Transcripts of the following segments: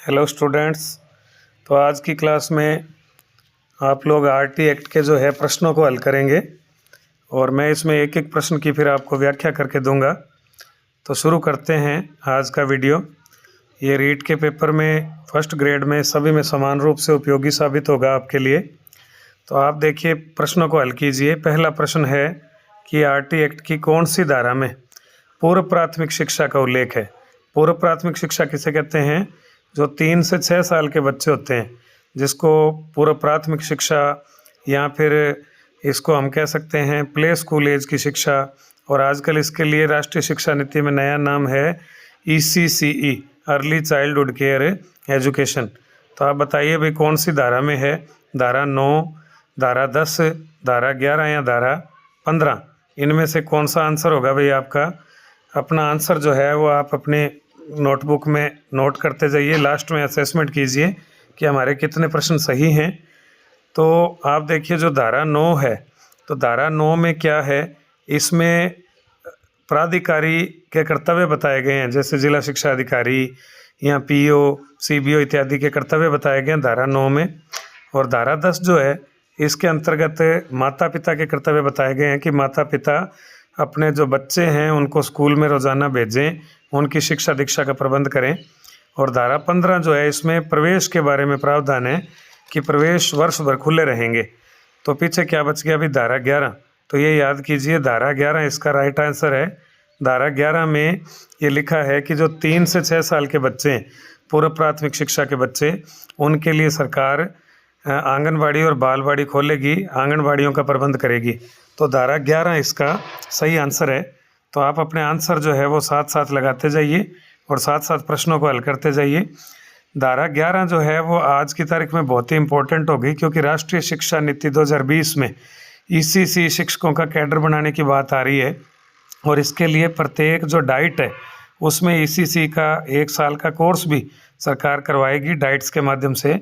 Hello students. तो आज की क्लास में आप लोग आरटी एक्ट के जो है प्रश्नों को हल करेंगे और मैं इसमें एक एक प्रश्न की फिर आपको व्याख्या करके दूंगा। तो शुरू करते हैं आज का वीडियो। ये रीट के पेपर में फर्स्ट ग्रेड में सभी में समान रूप से उपयोगी साबित होगा आपके लिए। तो आप देखिए, प्रश्नों को हल कीजिए। पहला प्रश्न है कि आरटी एक्ट की कौन सी धारा में पूर्व प्राथमिक शिक्षा का उल्लेख है। पूर्व प्राथमिक शिक्षा किसे कहते हैं? जो 3 से 6 साल के बच्चे होते हैं, जिसको पूर्व प्राथमिक शिक्षा या फिर इसको हम कह सकते हैं प्ले स्कूल एज की शिक्षा। और आजकल इसके लिए राष्ट्रीय शिक्षा नीति में नया नाम है ECCE, early childhood care education. तो आप बताइए भाई कौन सी धारा में है? धारा 9, धारा 10, धारा 11 या धारा 15? इनमें से कौन सा आंसर होगा भाई आपका? अपना आंसर जो है वो आप अपने नोटबुक में नोट करते जाइए। लास्ट में असेसमेंट कीजिए कि हमारे कितने प्रश्न सही हैं। तो आप देखिए, जो धारा 9 है, तो धारा 9 में क्या है? इसमें प्राधिकारी के कर्तव्य बताए गए हैं, जैसे जिला शिक्षा अधिकारी या PO, CBO इत्यादि के कर्तव्य बताए गए हैं धारा 9 में। और धारा 10 जो है, इसके अंतर्गत माता पिता के कर्तव्य बताए गए हैं कि माता पिता अपने जो बच्चे हैं उनको स्कूल में रोज़ाना भेजें, उनकी शिक्षा दीक्षा का प्रबंध करें। और धारा 15 जो है, इसमें प्रवेश के बारे में प्रावधान है कि प्रवेश वर्ष भर खुले रहेंगे। तो पीछे क्या बच गया अभी? धारा 11। तो ये याद कीजिए, धारा 11 इसका राइट आंसर है। धारा 11 में ये लिखा है कि जो 3 से 6 साल के बच्चे हैं, पूर्व प्राथमिक शिक्षा के बच्चे, उनके लिए सरकार आंगनबाड़ी और बालवाड़ी खोलेगी, आंगनबाड़ियों का प्रबंध करेगी। तो धारा 11 इसका सही आंसर है। तो आप अपने आंसर जो है वो साथ साथ लगाते जाइए और साथ साथ प्रश्नों को हल करते जाइए। धारा 11 जो है वो आज की तारीख में बहुत ही इम्पोर्टेंट होगी, क्योंकि राष्ट्रीय शिक्षा नीति 2020 में ECC शिक्षकों का कैडर बनाने की बात आ रही है। और इसके लिए प्रत्येक जो डाइट है उसमें ECC का 1 साल का कोर्स भी सरकार करवाएगी डाइट्स के माध्यम से।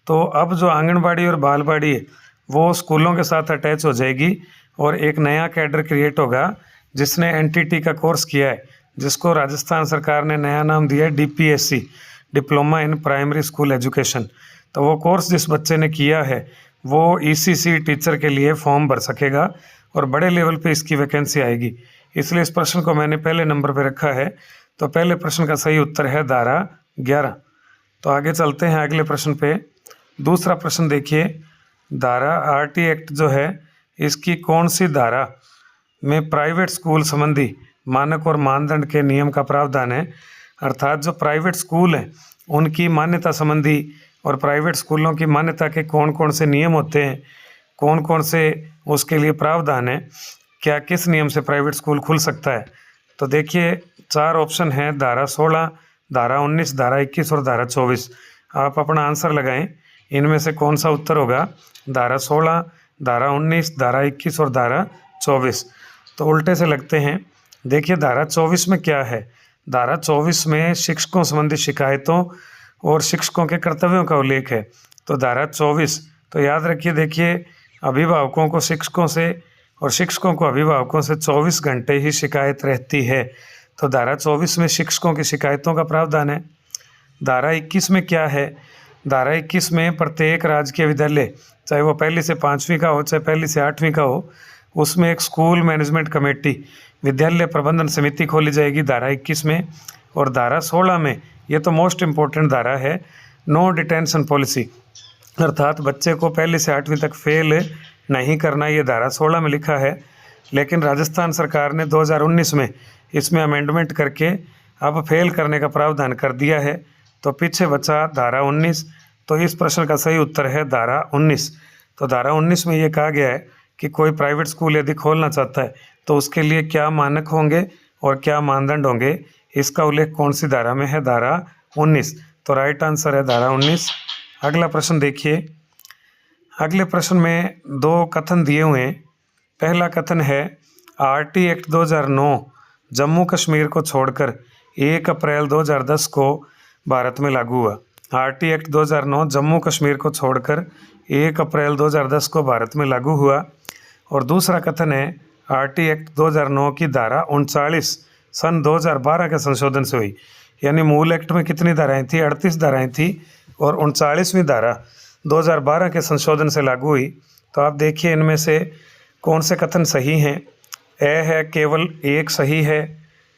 तो अब जो आंगनबाड़ी और बालवाड़ी है वो स्कूलों के साथ अटैच हो जाएगी और एक नया कैडर क्रिएट होगा जिसने NTT का कोर्स किया है, जिसको राजस्थान सरकार ने नया नाम दिया है DPSC, diploma in primary school education. तो वो कोर्स जिस बच्चे ने किया है वो ECC टीचर के लिए फॉर्म भर सकेगा और बड़े लेवल पे इसकी वैकेंसी आएगी। इसलिए इस प्रश्न को मैंने पहले नंबर पे रखा है। तो पहले प्रश्न का सही उत्तर है धारा 11। तो आगे चलते हैं अगले प्रश्न पे। दूसरा प्रश्न देखिए, धारा आरटी एक्ट जो है, इसकी कौन सी धारा में प्राइवेट स्कूल संबंधी मानक और मानदंड के नियम का प्रावधान है? अर्थात जो प्राइवेट स्कूल हैं उनकी मान्यता संबंधी और प्राइवेट स्कूलों की मान्यता के कौन कौन से नियम होते हैं, कौन कौन से उसके लिए प्रावधान है, क्या किस नियम से प्राइवेट स्कूल खुल सकता है? तो देखिए, 4 ऑप्शन हैं, धारा 16, धारा 19, धारा 21 और धारा 24। आप अपना आंसर लगाएं, इनमें से कौन सा उत्तर होगा? धारा 16, धारा 19, धारा 21 और धारा 24। तो उल्टे से लगते हैं। देखिए, धारा 24 में क्या है? धारा 24 में शिक्षकों संबंधी शिकायतों और शिक्षकों के कर्तव्यों का उल्लेख है। तो धारा 24, तो याद रखिए, देखिए, अभिभावकों को शिक्षकों से और शिक्षकों को अभिभावकों से 24 घंटे ही शिकायत रहती है। तो धारा 24 में शिक्षकों की शिकायतों का प्रावधान है। धारा 21 में क्या है? धारा 21 में प्रत्येक राजकीय विद्यालय, चाहे वो 1ली से 5वीं का हो, चाहे 1ली से 8वीं का हो, उसमें एक स्कूल मैनेजमेंट कमेटी, विद्यालय प्रबंधन समिति खोली जाएगी धारा 21 में। और धारा 16 में, ये तो मोस्ट इम्पोर्टेंट धारा है, नो डिटेंशन पॉलिसी, अर्थात बच्चे को 1ली से 8वीं तक फेल नहीं करना, ये धारा 16 में लिखा है। लेकिन राजस्थान सरकार ने 2019 में इसमें अमेंडमेंट करके अब फेल करने का प्रावधान कर दिया है। तो पीछे बचा धारा 19। तो इस प्रश्न का सही उत्तर है धारा 19। तो धारा 19 में ये कहा गया है कि कोई प्राइवेट स्कूल यदि खोलना चाहता है तो उसके लिए क्या मानक होंगे और क्या मानदंड होंगे, इसका उल्लेख कौन सी धारा में है? धारा 19। तो राइट आंसर है धारा 19। अगला प्रश्न देखिए। अगले प्रश्न में 2 कथन दिए हुए हैं। पहला कथन है, आरटी एक्ट 2009 जम्मू कश्मीर को छोड़कर 1 अप्रैल 2010 को भारत में लागू हुआ। आरटी एक्ट 2009 जम्मू कश्मीर को छोड़कर 1 अप्रैल 2010 को भारत में लागू हुआ। और दूसरा कथन है, आरटी एक्ट 2009 की धारा 39 सन 2012 के संशोधन से हुई। यानी मूल एक्ट में कितनी धाराएं थी? 38 धाराएं थी और 39वीं धारा 2012 के संशोधन से लागू हुई। तो आप देखिए इनमें से कौन से कथन सही हैं। ए है केवल एक सही है,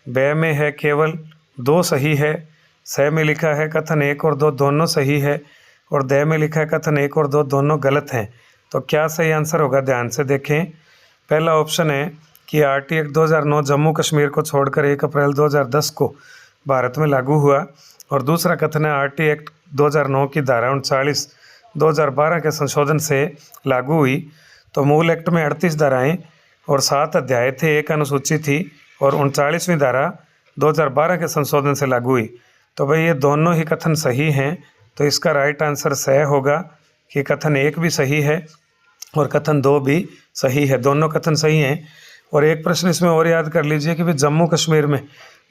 ब में है केवल 2 सही है, स में लिखा है कथन 1 और 2 दोनों सही है और द में लिखा है कथन 1 और 2 दोनों गलत हैं। तो क्या सही आंसर होगा? ध्यान से देखें। पहला ऑप्शन है कि आरटी एक्ट 2009 जम्मू कश्मीर को छोड़कर 1 अप्रैल 2010 को भारत में लागू हुआ और दूसरा कथन है आरटी एक्ट 2009 की धारा 39 2012 के संशोधन से लागू हुई। तो मूल एक्ट में 38 धाराएं और 7 अध्याय थे, 1 अनुसूची थी और 39वीं धारा 2012 के संशोधन से लागू हुई। तो भाई ये दोनों ही कथन सही हैं। तो इसका राइट आंसर स होगा कि कथन 1 भी सही है और कथन 2 भी सही है, दोनों कथन सही हैं। और एक प्रश्न इसमें और याद कर लीजिए कि भाई जम्मू कश्मीर में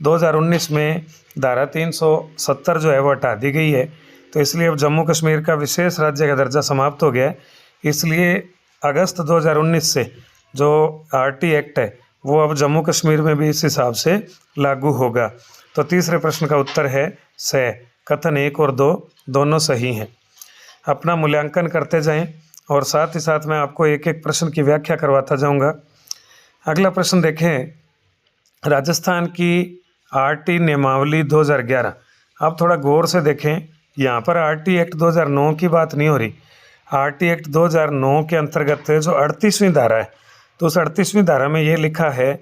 2019 में धारा 370 जो है वो हटा दी गई है। तो इसलिए अब जम्मू कश्मीर का विशेष राज्य का दर्जा समाप्त हो गया है। इसलिए अगस्त 2019 से जो आरटी एक्ट है वो अब जम्मू कश्मीर में भी इस हिसाब से लागू होगा। तो तीसरे प्रश्न का उत्तर है स, कथन 1 और 2 दोनों सही हैं। अपना मूल्यांकन करते जाएं और साथ ही साथ मैं आपको एक एक प्रश्न की व्याख्या करवाता जाऊंगा। अगला प्रश्न देखें, राजस्थान की आरटी नियमावली 2011। आप थोड़ा गौर से देखें, यहाँ पर आरटी एक्ट 2009 की बात नहीं हो रही। आरटी एक्ट 2009 के अंतर्गत जो 38वीं धारा है, तो उस 38वीं धारा में ये लिखा है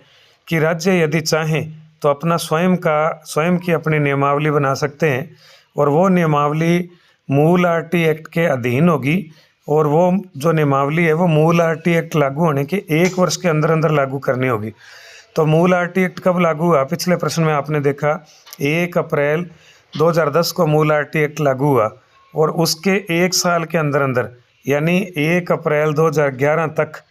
कि राज्य यदि चाहें तो अपना स्वयं की अपनी नियमावली बना सकते हैं और वो नियमावली मूल आरटी एक्ट के अधीन होगी और वो जो नियमावली है वो मूल आरटी एक्ट लागू होने के 1 वर्ष के अंदर अंदर लागू करनी होगी। तो मूल आरटी एक्ट कब लागू हुआ? पिछले प्रश्न में आपने देखा 1 अप्रैल 2010 को मूल आरटी एक्ट लागू हुआ और उसके 1 साल के अंदर अंदर यानी 1 अप्रैल 2011 तक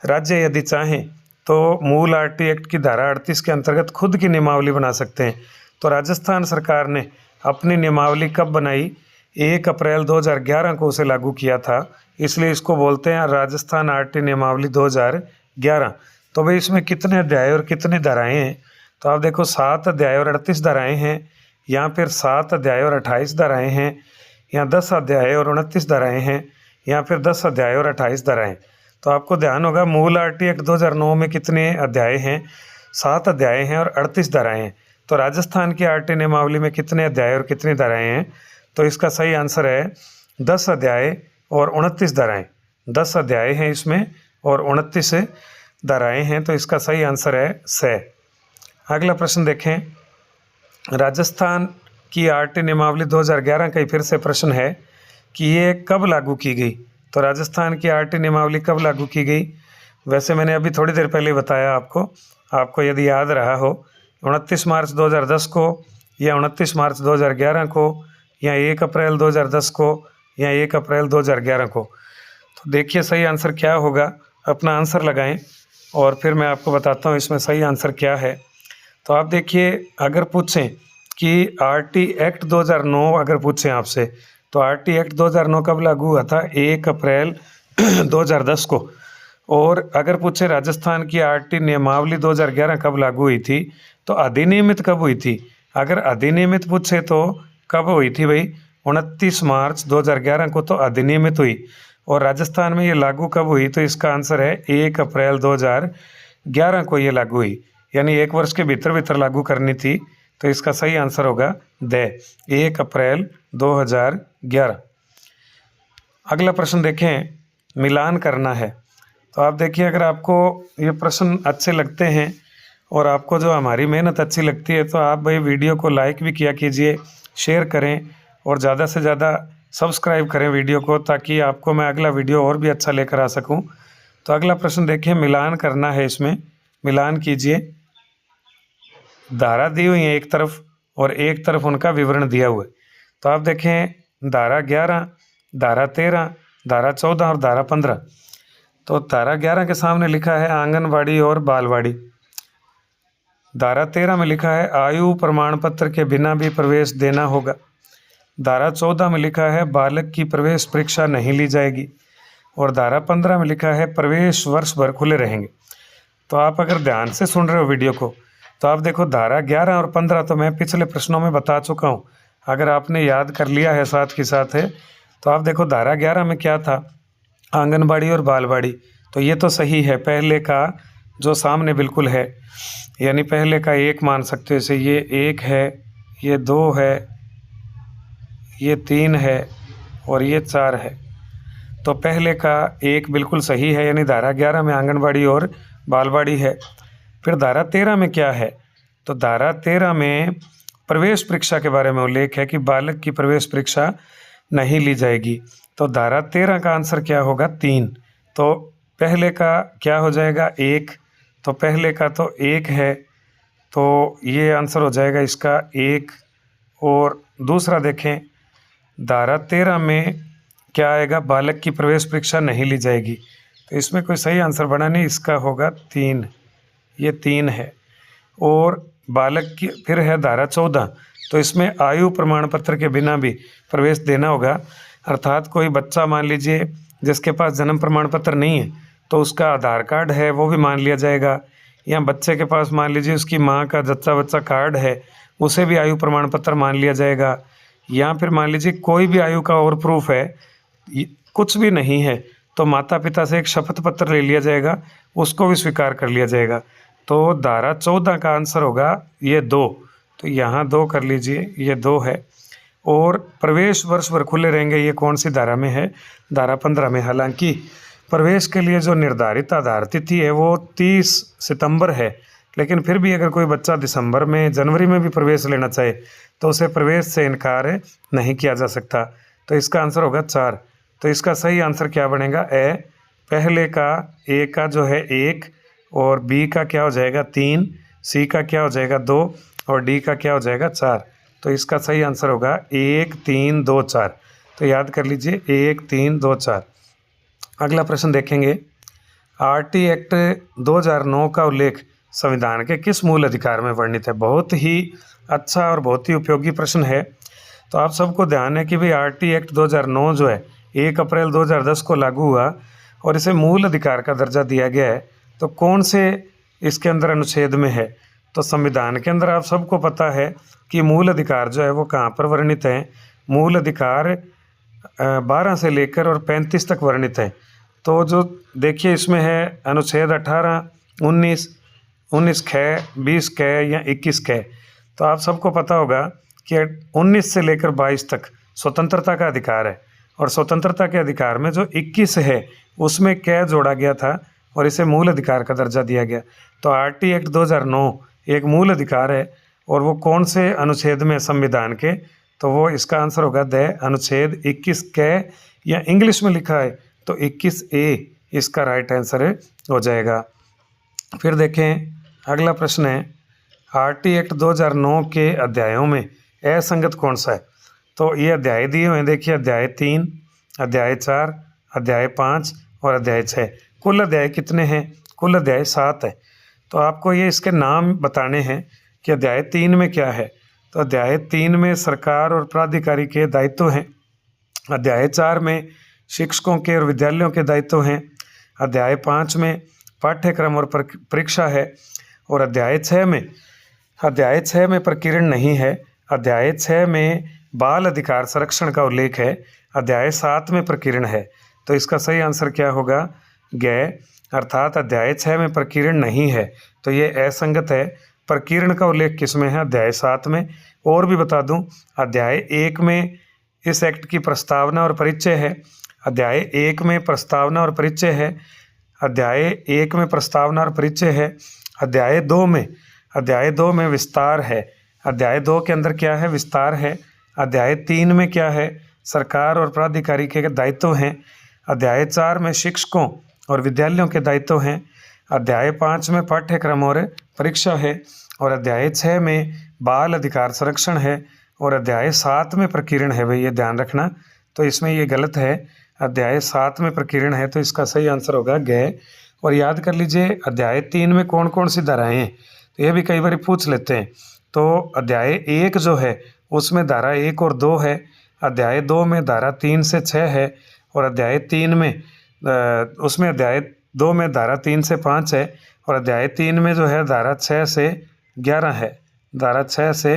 राज्य यदि चाहें तो मूल आरटी एक्ट की धारा 38 के अंतर्गत खुद की नियमावली बना सकते हैं। तो राजस्थान सरकार ने अपनी नियमावली कब बनाई? 1 अप्रैल 2011 को उसे लागू किया था, इसलिए इसको बोलते हैं राजस्थान आरटी नियमावली 2011। तो भाई इसमें कितने अध्याय और कितनी धाराएं हैं? तो आप देखो 7 अध्याय और 38 धाराएं हैं, यहाँ फिर 7 अध्याय और 28 धाराएं हैं, यहाँ 10 अध्याय और 29 धाराएं हैं, यहाँ फिर 10 अध्याय और 28 धाराएं। तो आपको ध्यान होगा मूल आरटी एक्ट 2009 में कितने अध्याय हैं? 7 अध्याय हैं और 38 धाराएं हैं। तो राजस्थान की आरटी नियमावली में कितने अध्याय और कितनी धाराएं हैं? तो इसका सही आंसर है 10 अध्याय और 29 धाराएं। 10 अध्याय हैं इसमें और 29 धाराएं हैं। तो इसका सही आंसर है स। अगला प्रश्न देखें, राजस्थान की आरटी नियमावली 2011 का ही फिर से प्रश्न है कि ये कब लागू की गई? तो राजस्थान की आरटी नियमावली कब लागू की गई? वैसे मैंने अभी थोड़ी देर पहले बताया आपको यदि याद रहा हो, 29 मार्च 2010 को या 29 मार्च 2011 को या 1 अप्रैल 2010 को या 1 अप्रैल 2011 को। तो देखिए सही आंसर क्या होगा, अपना आंसर लगाएं और फिर मैं आपको बताता हूँ इसमें सही आंसर क्या है। तो आप देखिए, अगर पूछें कि आरटी एक्ट 2009 अगर पूछें आपसे, तो आरटी एक्ट 2009 कब लागू हुआ था? 1 अप्रैल 2010 को। और अगर पूछे राजस्थान की आरटी नियमावली 2011 कब लागू हुई थी, तो अधिनियमित कब हुई थी? अगर अधिनियमित पूछे तो कब हुई थी भाई? 29 मार्च 2011 को तो अधिनियमित हुई। और राजस्थान में ये लागू कब हुई? तो इसका आंसर है 1 अप्रैल 2011 को ये लागू हुई, यानी 1 वर्ष के भीतर लागू करनी थी। तो इसका सही आंसर होगा द 1 अप्रैल 2011। अगला प्रश्न देखें, मिलान करना है। तो आप देखिए, अगर आपको ये प्रश्न अच्छे लगते हैं और आपको जो हमारी मेहनत अच्छी लगती है तो आप भाई वीडियो को लाइक भी किया कीजिए, शेयर करें और ज़्यादा से ज़्यादा सब्सक्राइब करें वीडियो को, ताकि आपको मैं अगला वीडियो और भी अच्छा लेकर आ सकूं। तो अगला प्रश्न देखिए, मिलान करना है। इसमें मिलान कीजिए। धारा दी हुई है एक तरफ और एक तरफ उनका विवरण दिया हुआ है। तो आप देखें धारा 11, धारा 13, धारा 14 और धारा 15। तो धारा 11 के सामने लिखा है आंगनवाड़ी और बालवाड़ी। धारा 13 में लिखा है आयु प्रमाण पत्र के बिना भी प्रवेश देना होगा। धारा 14 में लिखा है बालक की प्रवेश परीक्षा नहीं ली जाएगी। और धारा 15 में लिखा है प्रवेश वर्ष भर खुले रहेंगे। तो आप अगर ध्यान से सुन रहे हो वीडियो को, तो आप देखो धारा 11 और 15 तो मैं पिछले प्रश्नों में बता चुका हूँ, अगर आपने याद कर लिया है साथ के साथ है। तो आप देखो धारा 11 में क्या था, आंगनबाड़ी और बालवाड़ी, तो ये तो सही है, पहले का जो सामने बिल्कुल है, यानी पहले का 1 मान सकते हो, जैसे ये 1 है, ये 2 है, ये 3 है और ये 4 है। तो पहले का 1 बिल्कुल सही है, यानी धारा 11 में आंगनबाड़ी और बालवाड़ी है। फिर धारा 13 में क्या है, तो धारा 13 में प्रवेश परीक्षा के बारे में उल्लेख है कि बालक की प्रवेश परीक्षा नहीं ली जाएगी। तो धारा 13 का आंसर क्या होगा, 3। तो पहले का क्या हो जाएगा, 1, तो पहले का तो 1 है, तो ये आंसर हो जाएगा इसका 1। और दूसरा देखें, धारा 13 में क्या आएगा, बालक की प्रवेश परीक्षा नहीं ली जाएगी, तो इसमें कोई सही आंसर बना नहीं, इसका होगा 3, ये 3 है। और बालक की फिर है धारा 14, तो इसमें आयु प्रमाण पत्र के बिना भी प्रवेश देना होगा, अर्थात कोई बच्चा मान लीजिए जिसके पास जन्म प्रमाण पत्र नहीं है, तो उसका आधार कार्ड है वो भी मान लिया जाएगा, या बच्चे के पास मान लीजिए उसकी माँ का जच्चा बच्चा कार्ड है, उसे भी आयु प्रमाण पत्र मान लिया जाएगा, या फिर मान लीजिए कोई भी आयु का और प्रूफ है, कुछ भी नहीं है, तो माता पिता से एक शपथ पत्र ले लिया जाएगा, उसको भी स्वीकार कर लिया जाएगा। तो धारा 14 का आंसर होगा ये 2, तो यहाँ 2 कर लीजिए, ये 2 है। और प्रवेश वर्ष भर खुले रहेंगे, ये कौन सी धारा में है, धारा 15 में। हालांकि प्रवेश के लिए जो निर्धारित आधार तिथि है वो 30 सितंबर है, लेकिन फिर भी अगर कोई बच्चा दिसंबर में, जनवरी में भी प्रवेश लेना चाहे तो उसे प्रवेश से इनकार नहीं किया जा सकता। तो इसका आंसर होगा 4। तो इसका सही आंसर क्या बनेगा, ए, पहले का ए का जो है 1, और बी का क्या हो जाएगा 3, सी का क्या हो जाएगा 2, और डी का क्या हो जाएगा 4। तो इसका सही आंसर होगा 1 3 2 4। तो याद कर लीजिए 1 3 2 4। अगला प्रश्न देखेंगे, आरटी एक्ट 2009 का उल्लेख संविधान के किस मूल अधिकार में वर्णित है। बहुत ही अच्छा और बहुत ही उपयोगी प्रश्न है। तो आप सबको ध्यान है कि भाई आरटी एक्ट 2009 जो है 1 अप्रैल 2010 को लागू हुआ और इसे मूल अधिकार का दर्जा दिया गया है। तो कौन से इसके अंदर अनुच्छेद में है, तो संविधान के अंदर आप सबको पता है कि मूल अधिकार जो है वो कहाँ पर वर्णित है। मूल अधिकार 12 से लेकर और 35 तक वर्णित है। तो जो देखिए इसमें है अनुच्छेद 18, 19, 19 ख, 20 क या 21 क। तो आप सबको पता होगा कि 19 से लेकर 22 तक स्वतंत्रता का अधिकार है, और स्वतंत्रता के अधिकार में जो 21 है उसमें क जोड़ा गया था और इसे मूल अधिकार का दर्जा दिया गया। तो आरटी एक्ट 2009 एक मूल अधिकार है, और वो कौन से अनुच्छेद में संविधान के, तो वो इसका आंसर होगा द अनुच्छेद 21 क, या इंग्लिश में लिखा है तो 21A इसका राइट आंसर हो जाएगा। फिर देखें अगला प्रश्न है, आरटी एक्ट 2009 के अध्यायों में असंगत कौन सा है। तो ये अध्याय दिए हुए हैं, देखिए अध्याय 3, अध्याय 4, अध्याय 5 और अध्याय 6। कुल अध्याय कितने हैं, कुल अध्याय 7 है। तो आपको ये इसके नाम बताने हैं कि अध्याय 3 में क्या है। तो अध्याय 3 में सरकार और प्राधिकारी के दायित्व हैं। अध्याय 4 में शिक्षकों के और विद्यालयों के दायित्व हैं। अध्याय 5 में पाठ्यक्रम और परीक्षा है। और अध्याय 6 में प्रकीर्ण नहीं है। अध्याय 6 में बाल अधिकार संरक्षण का उल्लेख है। अध्याय 7 में प्रकीर्ण है। तो इसका सही आंसर क्या होगा, ग, अर्थात अध्याय 6 में प्रकीर्ण नहीं है, तो ये असंगत है। प्रकीर्ण का उल्लेख किस में है, अध्याय 7 में। और भी बता दूं, अध्याय 1 में इस एक्ट की प्रस्तावना और परिचय है। अध्याय 1 में प्रस्तावना और परिचय है। अध्याय 1 में प्रस्तावना और परिचय है। अध्याय 2 में विस्तार है। अध्याय 2 के अंदर क्या है, विस्तार है। अध्याय 3 में क्या है, सरकार और प्राधिकारी के दायित्व हैं। अध्याय 4 में शिक्षकों और विद्यालयों के दायित्व हैं। अध्याय 5 में पाठ्यक्रम और परीक्षा है। और अध्याय 6 में बाल अधिकार संरक्षण है। और अध्याय 7 में प्रकीर्ण है, भाई ये ध्यान रखना। तो इसमें ये गलत है, अध्याय 7 में प्रकीर्ण है, तो इसका सही आंसर होगा ग। और याद कर लीजिए अध्याय 3 में कौन कौन सी धाराएं हैं, तो ये भी कई बार पूछ लेते हैं। तो अध्याय 1 जो है उसमें धारा 1 और 2 है। अध्याय 2 में धारा 3 से 6 है। और अध्याय 3 में उसमें अध्याय 2 में धारा 3 से 5 है। और अध्याय 3 में जो है धारा 6 से 11 है, धारा 6 से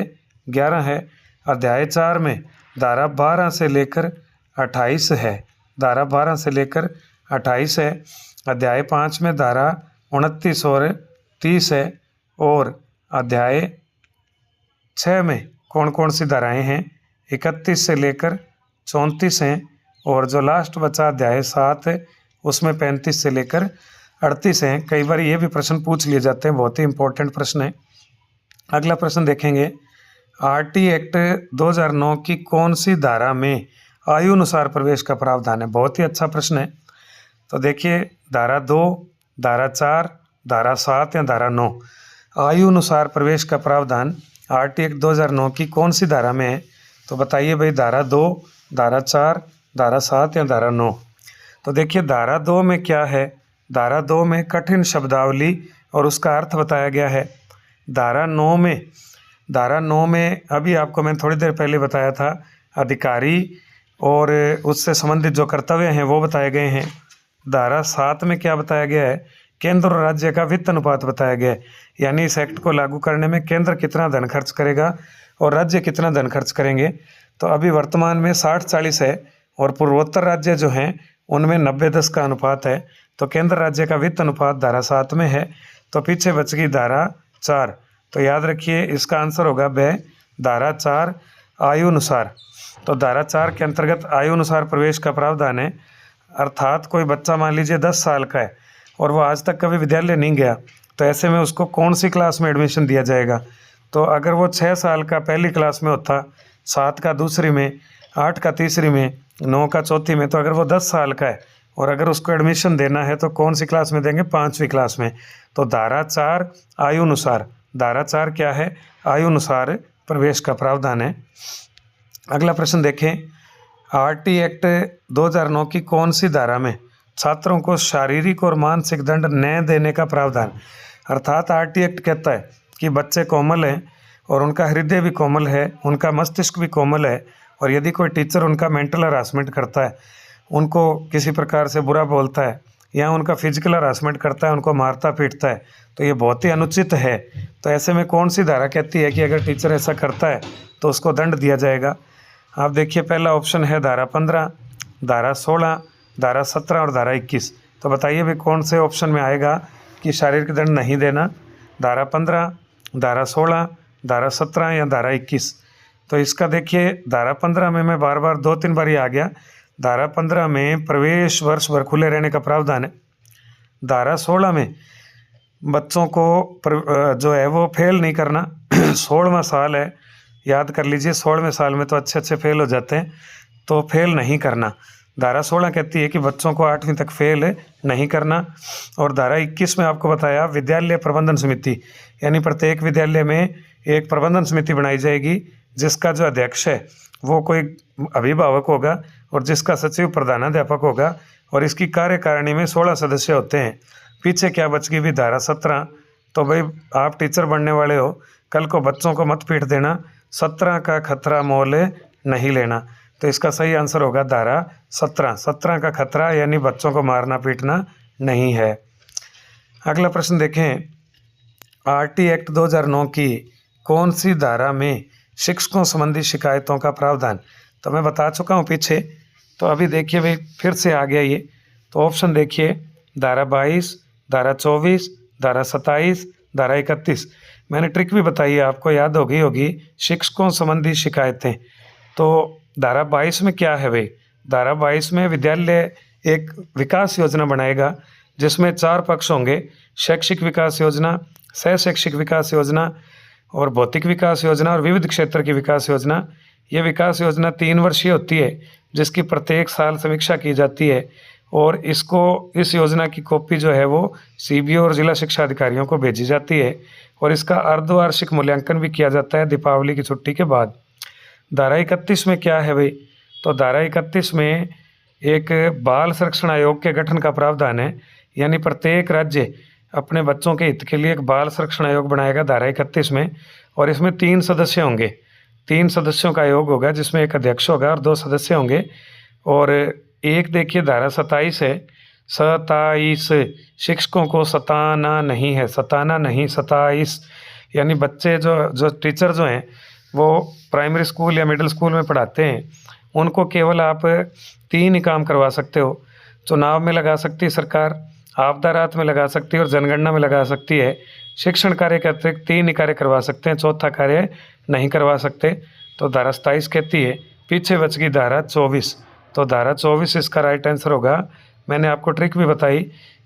11 है। अध्याय 4 में धारा 12 से लेकर 28 है, धारा 12 से लेकर 28 है। अध्याय 5 में धारा 29 और 30 है। और अध्याय 6 में कौन कौन सी धाराएं हैं? 31 से लेकर 34 हैं। और जो लास्ट बचा अध्याय 7 है उसमें 35 से लेकर 38 हैं। कई बार ये भी प्रश्न पूछ लिए जाते हैं, बहुत ही इंपॉर्टेंट प्रश्न है। अगला प्रश्न देखेंगे, आरटी एक्ट 2009 की कौन सी धारा में आयु अनुसार प्रवेश का प्रावधान है? बहुत ही अच्छा प्रश्न है। तो देखिए, धारा 2, धारा 4, धारा 7 या धारा 9, आयु अनुसार प्रवेश का प्रावधान आरटी एक्ट 2009 की कौन सी धारा में है? तो बताइए भाई, धारा 2, धारा 4, धारा 7 या धारा 9? तो देखिए, धारा 2 में क्या है? धारा 2 में कठिन शब्दावली और उसका अर्थ बताया गया है। धारा 9 में अभी आपको मैं थोड़ी देर पहले बताया था, अधिकारी और उससे संबंधित जो कर्तव्य हैं वो बताए गए हैं। धारा 7 में क्या बताया गया है? केंद्र और राज्य का वित्त अनुपात बताया गया है, यानी इस एक्ट को लागू करने में केंद्र कितना धन खर्च करेगा और राज्य कितना धन खर्च करेंगे। तो अभी वर्तमान में 60-40 है और पूर्वोत्तर राज्य जो हैं उनमें 90-10 का अनुपात है। तो केंद्र राज्य का वित्त अनुपात धारा 7 में है। तो पीछे बच गई धारा 4। तो याद रखिए, इसका आंसर होगा ब, धारा 4, आयु अनुसार। तो धारा 4 के अंतर्गत आयु अनुसार प्रवेश का प्रावधान है। अर्थात कोई बच्चा मान लीजिए 10 साल का है और वो आज तक कभी विद्यालय नहीं गया, तो ऐसे में उसको कौन सी क्लास में एडमिशन दिया जाएगा? तो अगर वो 6 साल का पहली क्लास में होता, 7 का दूसरी में, 8 का तीसरी में, 9 का चौथी में, तो अगर वो 10 साल का है और अगर उसको एडमिशन देना है तो कौन सी क्लास में देंगे? 5वीं क्लास में। तो धारा 4 आयु अनुसार, धारा 4 क्या है? आयु अनुसार प्रवेश का प्रावधान है। अगला प्रश्न देखें, आरटी एक्ट 2009 की कौन सी धारा में छात्रों को शारीरिक और मानसिक दंड न देने का प्रावधान? अर्थात आरटी एक्ट कहता है कि बच्चे कोमल हैं और उनका हृदय भी कोमल है, उनका मस्तिष्क भी कोमल है, और यदि कोई टीचर उनका मेंटल हरासमेंट करता है, उनको किसी प्रकार से बुरा बोलता है या उनका फिजिकल हरासमेंट करता है, उनको मारता पीटता है, तो ये बहुत ही अनुचित है। तो ऐसे में कौन सी धारा कहती है कि अगर टीचर ऐसा करता है तो उसको दंड दिया जाएगा? आप देखिए, पहला ऑप्शन है धारा 15, धारा 16, धारा 17 और धारा 21। तो बताइए भाई, कौन से ऑप्शन में आएगा कि शारीरिक दंड नहीं देना? धारा 15, धारा 16, धारा 17 या धारा 21? तो इसका देखिए, धारा 15 में मैं बार बार 2-3 बार ही आ गया। धारा 15 में प्रवेश वर्ष भर खुले रहने का प्रावधान है। धारा 16 में बच्चों को जो है वो फेल नहीं करना। 16वां साल है, याद कर लीजिए, 16वें साल में तो अच्छे फेल हो जाते हैं, तो फेल नहीं करना। धारा 16 कहती है कि बच्चों को 8वीं तक फेल नहीं करना। और धारा 21 में आपको बताया विद्यालय प्रबंधन समिति, यानी प्रत्येक विद्यालय में एक प्रबंधन समिति बनाई जाएगी जिसका जो अध्यक्ष है वो कोई अभिभावक होगा और जिसका सचिव प्रधानाध्यापक होगा, और इसकी कार्यकारिणी में 16 सदस्य होते हैं। पीछे क्या बच गई भी? धारा 17। तो भाई, आप टीचर बनने वाले हो, कल को बच्चों को मत पीट देना, 17 का खतरा मोल नहीं लेना। तो इसका सही आंसर होगा धारा 17। 17 का खतरा यानी बच्चों को मारना पीटना नहीं है। अगला प्रश्न देखें, आरटी एक्ट 2009 की कौन सी धारा में शिक्षकों संबंधी शिकायतों का प्रावधान? तो मैं बता चुका हूँ पीछे, तो अभी देखिए भाई, फिर से आ गया ये। तो ऑप्शन देखिए, धारा 22, धारा 24, धारा 27, धारा 31। मैंने ट्रिक भी बताई है, आपको याद होगी शिक्षकों संबंधी शिकायतें। तो धारा 22 में क्या है भाई? धारा 22 में विद्यालय एक विकास योजना बनाएगा जिसमें 4 पक्ष होंगे: शैक्षिक विकास योजना, सह शैक्षिक विकास योजना और भौतिक विकास योजना और विविध क्षेत्र की विकास योजना। ये विकास योजना 3 वर्षीय होती है जिसकी प्रत्येक साल समीक्षा की जाती है, और इस योजना की कॉपी जो है वो सीबीओ और जिला शिक्षा अधिकारियों को भेजी जाती है, और इसका अर्धवार्षिक मूल्यांकन भी किया जाता है दीपावली की छुट्टी के बाद। धारा 31 में क्या है भाई? तो धारा 31 में एक बाल संरक्षण आयोग के गठन का प्रावधान है, यानी प्रत्येक राज्य अपने बच्चों के हित के लिए एक बाल संरक्षण आयोग बनाएगा धारा 31 में, और इसमें 3 सदस्य होंगे। 3 सदस्यों का आयोग होगा जिसमें एक अध्यक्ष होगा और 2 सदस्य होंगे। और एक देखिए धारा 27 है, 27 शिक्षकों को सताना नहीं है, सताना नहीं, 27 यानी बच्चे जो टीचर जो हैं वो प्राइमरी स्कूल या मिडिल स्कूल में पढ़ाते हैं, उनको केवल आप 3 ही काम करवा सकते हो। चुनाव में लगा सकती है सरकार, आपदा राहत में लगा सकती है और जनगणना में लगा सकती है। शिक्षण कार्य के अतिरिक्त 3 ही कार्य करवा सकते हैं, चौथा कार्य नहीं करवा सकते। तो धारा 27 कहती है, पीछे बच गई धारा 24, तो धारा 24 इसका राइट आंसर होगा। मैंने आपको ट्रिक भी बताई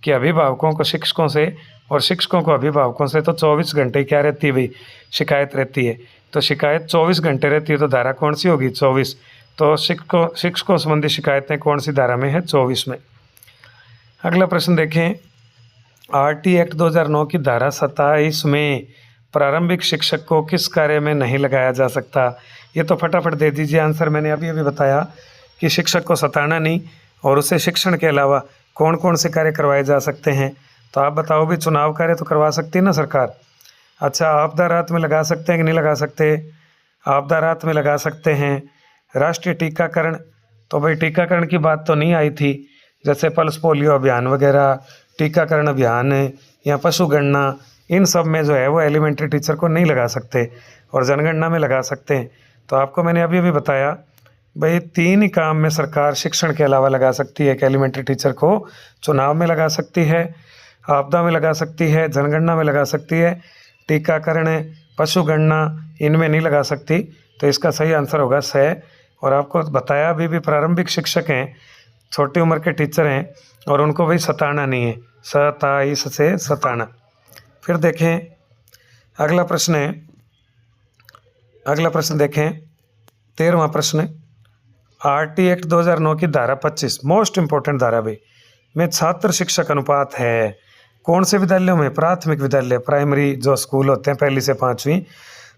कि अभिभावकों को शिक्षकों से और शिक्षकों को अभिभावकों से तो 24 घंटे क्या रहती है भाई, शिकायत रहती है। तो शिकायत 24 घंटे रहती है, तो धारा कौन सी होगी, 24। तो शिक्षकों संबंधी शिकायतें कौन सी धारा में है, 24 में। अगला प्रश्न देखें, आरटी एक्ट 2009 की धारा 27 में प्रारंभिक शिक्षक को किस कार्य में नहीं लगाया जा सकता। ये तो फटाफट दे दीजिए आंसर। मैंने अभी बताया कि शिक्षक को सताना नहीं और उसे शिक्षण के अलावा कौन कौन से कार्य करवाए जा सकते हैं। तो आप बताओ भी, चुनाव कार्य तो करवा सकती है ना सरकार। अच्छा, आपदा राहत में लगा सकते हैं कि नहीं लगा सकते, आपदा राहत में लगा सकते हैं। राष्ट्रीय टीकाकरण, तो भाई टीकाकरण की बात तो नहीं आई थी, जैसे पल्स पोलियो अभियान वगैरह, टीकाकरण अभियान या पशु गणना, इन सब में जो है वो एलिमेंट्री टीचर को नहीं लगा सकते और जनगणना में लगा सकते हैं। तो आपको मैंने अभी बताया भाई 3 ही काम में सरकार शिक्षण के अलावा लगा सकती है। एक एलिमेंट्री टीचर को चुनाव में लगा सकती है, आपदा में लगा सकती है, जनगणना में लगा सकती है, टीकाकरण, पशु गणना, इनमें नहीं लगा सकती। तो इसका सही आंसर होगा स। और आपको बताया अभी प्रारंभिक शिक्षक हैं, छोटी उम्र के टीचर हैं और उनको भाई सताना नहीं है, सताइस से सताना। फिर देखें अगला प्रश्न है, अगला प्रश्न देखें 13वां प्रश्न, आरटी एक्ट 2009 की धारा 25 मोस्ट इंपॉर्टेंट धारा भाई में छात्र शिक्षक अनुपात है कौन से विद्यालयों में, प्राथमिक विद्यालय, प्राइमरी जो स्कूल होते हैं 1ली से 5वीं।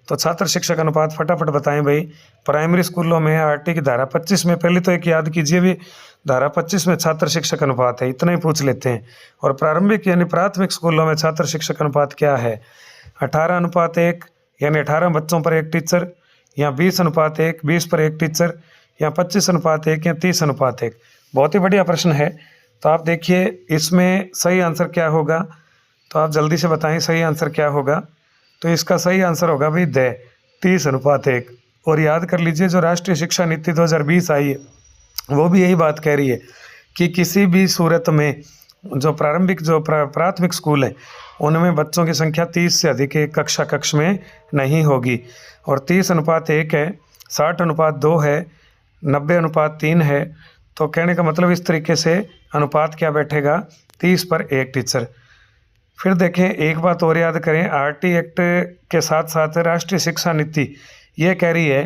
तो छात्र शिक्षक अनुपात फटाफट बताएं भाई। प्राइमरी स्कूलों में आरटी की धारा 25 में, पहले तो एक याद कीजिए भी, धारा 25 में छात्र शिक्षक अनुपात है, इतना ही पूछ लेते हैं। और प्रारंभिक यानी प्राथमिक स्कूलों में छात्र शिक्षक अनुपात क्या है, 18:1 यानी 18 बच्चों पर एक टीचर, या 20:1 20 पर एक टीचर, या 25:1 या 30:1। बहुत ही बढ़िया प्रश्न है। तो आप देखिए इसमें सही आंसर क्या होगा, तो आप जल्दी से बताएं सही आंसर क्या होगा। तो इसका सही आंसर होगा भाई 30:1। और याद कर लीजिए जो राष्ट्रीय शिक्षा नीति 2020 आई है वो भी यही बात कह रही है कि किसी भी सूरत में जो प्रारंभिक जो प्राथमिक स्कूल है उनमें बच्चों की संख्या 30 से अधिक एक कक्ष में नहीं होगी। और 30:1 है, 60:2 है, 90:3 है। तो कहने का मतलब इस तरीके से अनुपात क्या बैठेगा, 30 पर एक टीचर। फिर देखें एक बात और याद करें, आरटी एक्ट के साथ साथ राष्ट्रीय शिक्षा नीति ये कह रही है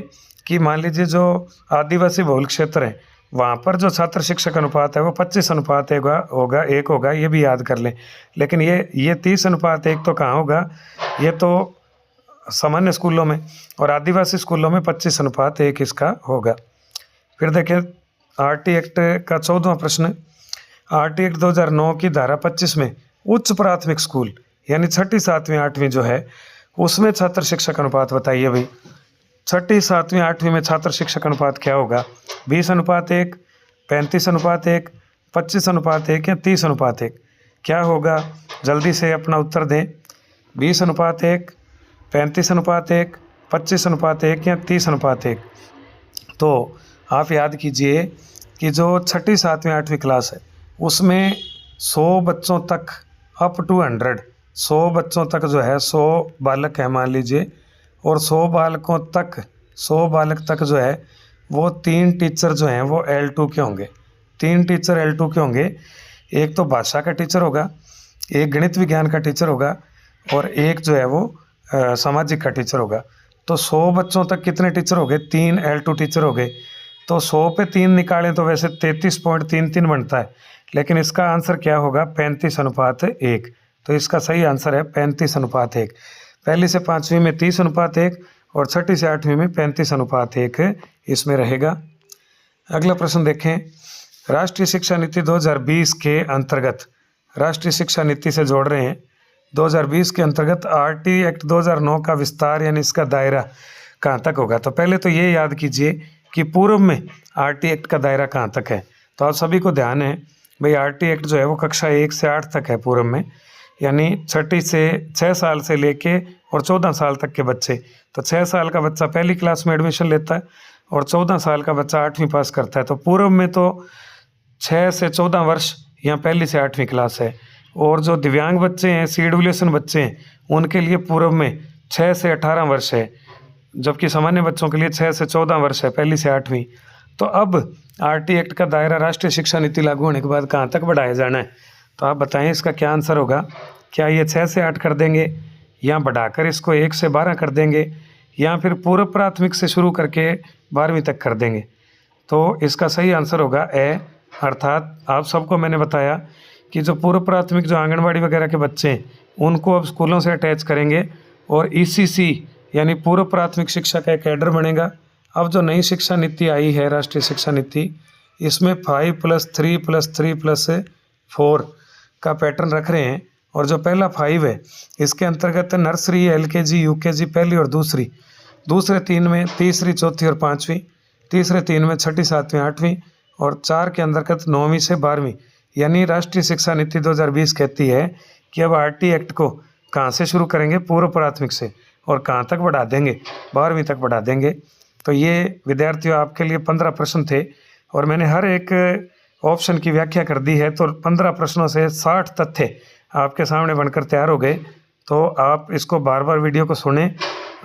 कि मान लीजिए जो आदिवासी बहुल क्षेत्र है वहाँ पर जो छात्र शिक्षक अनुपात है वो 25:1 होगा, ये भी याद कर लें। लेकिन ये 30:1 तो कहाँ होगा, ये तो सामान्य स्कूलों में, और आदिवासी स्कूलों में 25:1 इसका होगा। फिर देखें आरटी एक्ट का 14वां प्रश्न, आरटी एक्ट 2009 की धारा 25 में उच्च प्राथमिक स्कूल यानी 6ठी 7वीं 8वीं जो है उसमें छात्र शिक्षक अनुपात बताइए भाई। 6ठी 7वीं 8वीं में छात्र शिक्षक अनुपात क्या होगा, 20:1, 35:1, 25:1 या 30:1। क्या होगा, जल्दी से अपना उत्तर दें। 20:1, 35:1, 25:1 या 30:1। तो आप याद कीजिए कि जो 6ठी 7वीं 8वीं क्लास है उसमें 100 बच्चों तक अप टू 100 बच्चों तक जो है 100 बालक है मान लीजिए, और 100 बालक तक जो है वो 3 टीचर जो हैं वो L2 के होंगे। 3 टीचर L2 के होंगे, एक तो भाषा का टीचर होगा, एक गणित विज्ञान का टीचर होगा और एक जो है वो सामाजिक का टीचर होगा। तो 100 बच्चों तक कितने टीचर हो गए, 3 L2 टीचर हो गए। तो 100 पे 3 निकालें तो वैसे 33.33 बनता है, लेकिन इसका आंसर क्या होगा, 35:1। तो इसका सही आंसर है 35:1। 1ली से 5वीं में 30:1 और 6ठी से 8वीं में 35:1 इसमें रहेगा। अगला प्रश्न देखें, राष्ट्रीय शिक्षा नीति 2020 के अंतर्गत, राष्ट्रीय शिक्षा नीति से जोड़ रहे हैं, 2020 के अंतर्गत आरटी एक्ट 2009 का विस्तार यानी इसका दायरा कहाँ तक होगा। तो पहले तो ये याद कीजिए कि पूर्व में आरटी एक्ट का दायरा कहाँ तक है। तो आप सभी को ध्यान है भाई, आरटी एक्ट जो है वो कक्षा 1 से 8 तक है पूर्व में, यानी 6 साल से लेके और 14 साल तक के बच्चे। तो 6 साल का बच्चा पहली क्लास में एडमिशन लेता है और 14 साल का बच्चा 8वीं पास करता है। तो पूर्व में तो 6 से 14 वर्ष या पहली से 8वीं क्लास है। और जो दिव्यांग बच्चे हैं, सीडब्ल्यूएस बच्चे हैं, उनके लिए पूर्व में 6 से 18 वर्ष है, जबकि सामान्य बच्चों के लिए 6 से 14 वर्ष है, पहली से 8वीं। तो अब आरटी एक्ट का दायरा राष्ट्रीय शिक्षा नीति लागू होने के बाद कहाँ तक बढ़ाया जाना है? तो आप बताएं इसका क्या आंसर होगा। क्या ये 6 से 8 कर देंगे, या बढ़ाकर इसको 1 से 12 कर देंगे, या फिर पूर्व प्राथमिक से शुरू करके 12वीं तक कर देंगे? तो इसका सही आंसर होगा ए, अर्थात आप सबको मैंने बताया कि जो पूर्व प्राथमिक, जो आंगनबाड़ी वगैरह के बच्चे हैं, उनको अब स्कूलों से अटैच करेंगे और ईसीसी यानी पूर्व प्राथमिक शिक्षा का एक कैडर बनेगा। अब जो नई शिक्षा नीति आई है, राष्ट्रीय शिक्षा नीति, इसमें 5+3+3+4 का पैटर्न रख रहे हैं। और जो पहला 5 है, इसके अंतर्गत नर्सरी, एलकेजी, यूकेजी पहली और दूसरी, दूसरे 3 में तीसरी, चौथी और 5वीं, तीसरे 3 में 6ठी, 7वीं, 8वीं, और 4 के अंतर्गत 9वीं से 12वीं। यानी राष्ट्रीय शिक्षा नीति 2020 कहती है कि अब आरटी एक्ट को कहाँ से शुरू करेंगे? पूर्व प्राथमिक से, और कहाँ तक बढ़ा देंगे? 12वीं तक बढ़ा देंगे। तो ये विद्यार्थियों आपके लिए 15 प्रश्न थे और मैंने हर एक ऑप्शन की व्याख्या कर दी है। तो 15 प्रश्नों से 60 तथ्य आपके सामने बनकर तैयार हो गए। तो आप इसको बार बार वीडियो को सुने।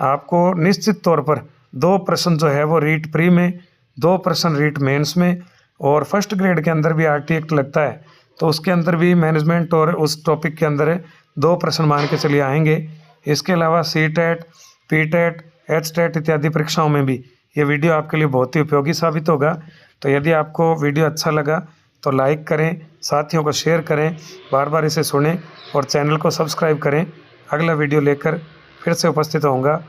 आपको निश्चित तौर पर 2 प्रश्न जो है वो रीट प्री में, 2 प्रश्न रीट मेंस में, और फर्स्ट ग्रेड के अंदर भी आरटी एक्ट लगता है, तो उसके अंदर भी मैनेजमेंट और उस टॉपिक के अंदर 2 प्रश्न मान के चलिए आएंगे। इसके अलावा सीटेट, पीटेट, एचटेट इत्यादि परीक्षाओं में भी ये वीडियो आपके लिए बहुत ही उपयोगी साबित होगा। तो यदि आपको वीडियो अच्छा लगा तो लाइक करें, साथियों को शेयर करें, बार बार इसे सुनें और चैनल को सब्सक्राइब करें। अगला वीडियो लेकर फिर से उपस्थित होऊंगा।